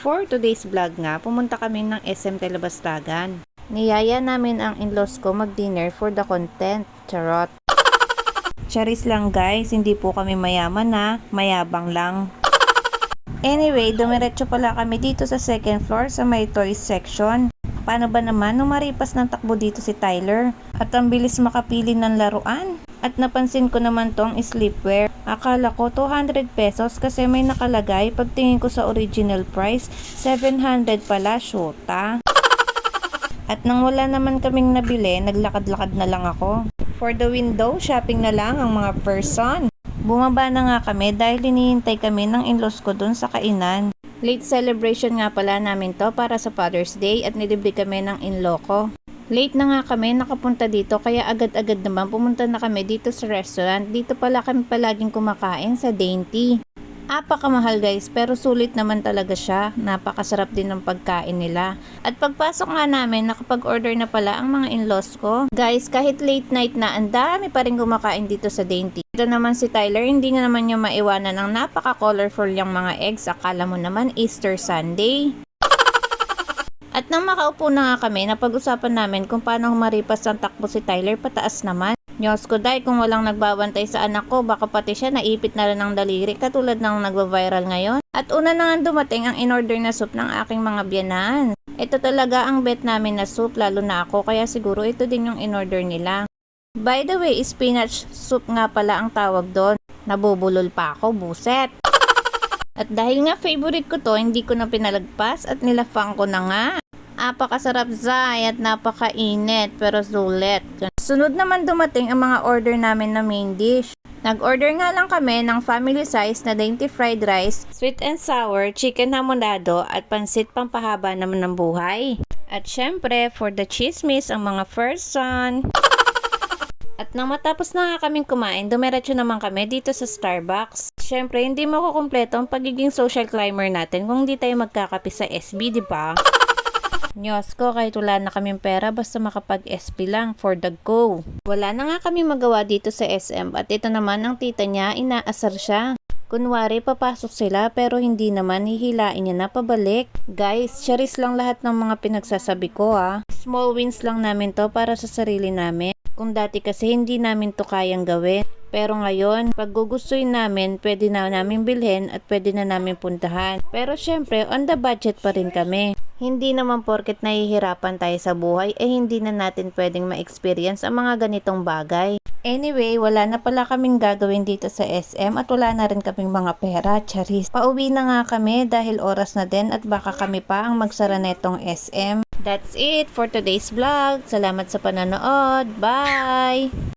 For today's vlog nga, pumunta kami ng SM Telebastagan. Niyaya namin ang in-laws ko mag-dinner for the content. Charot. Charis lang guys, hindi po kami mayaman na, mayabang lang. Anyway, dumiretso pala kami dito sa second floor sa may toys section. Paano ba naman nung maripas ng takbo dito si Tyler? At ang bilis makapili ng laruan. At napansin ko naman tong sleepwear. Akala ko 200 pesos kasi may nakalagay. Pagtingin ko sa original price, 700 pala, syota. At nang wala naman kaming nabili, naglakad-lakad na lang ako. For the window, shopping na lang ang mga person. Bumaba na nga kami dahil hinihintay kami ng in-laws ko dun sa kainan. Late celebration nga pala namin to para sa Father's Day at nilibre kami ng in-law ko. Late na nga kami nakapunta dito kaya agad-agad naman pumunta na kami dito sa restaurant. Dito pala kami palaging kumakain sa Dainty. Apakamahal guys pero sulit naman talaga siya. Napakasarap din ng pagkain nila. At pagpasok nga namin nakapag-order na pala ang mga in-laws ko. Guys kahit late night na ang dami pa rin kumakain dito sa Dainty. Ito naman si Tyler hindi nga naman niya maiwanan ng napaka-colorful yung mga eggs. Akala mo naman Easter Sunday. At nang makaupo na nga kami, napag-usapan namin kung paano humaripas ang takbo si Tyler pataas naman. Diyos ko day, kung walang nagbabantay sa anak ko, baka pati siya naipit na rin ng daliri katulad ng nagva-viral ngayon. At una na nga dumating ang in-order na soup ng aking mga biyanan. Ito talaga ang bet namin na soup, lalo na ako, kaya siguro ito din yung in-order nila. By the way, spinach soup nga pala ang tawag doon. Nabubulol pa ako, buset. At dahil nga favorite ko to, hindi ko na pinalagpas at nilafang ko na nga. Apakasarap zay at napakainit pero sulit. Sunod naman dumating ang mga order namin na main dish. Nag-order nga lang kami ng family size na dainty fried rice, sweet and sour, chicken hamonado at pansit pampahaba naman ng buhay. At syempre, for the chismis ang mga first son. At nang matapos na nga kaming kumain, dumiretso naman kami dito sa Starbucks. Syempre, hindi makukumpleto ang pagiging social climber natin kung hindi tayo magkakape sa SB, di ba? Diyos ko, kahit wala na kaming pera, basta makapag-SP lang for the go. Wala na nga kami magawa dito sa SM at ito naman ang tita niya, inaasar siya. Kunwari, papasok sila pero hindi naman hihilain niya na pabalik. Guys, charis lang lahat ng mga pinagsasabi ko ha. Small wins lang namin to para sa sarili namin. Kung dati kasi hindi namin to kayang gawin. Pero ngayon, pag gugustuhin namin, pwede na namin bilhin at pwede na namin puntahan. Pero syempre, on the budget pa rin kami. Hindi naman porket nahihirapan tayo sa buhay, hindi na natin pwedeng ma-experience ang mga ganitong bagay. Anyway, wala na pala kaming gagawin dito sa SM at wala na rin kaming mga pera, charis. Pauwi na nga kami dahil oras na din at baka kami pa ang magsara netong SM. That's it for today's vlog. Salamat sa panonood. Bye!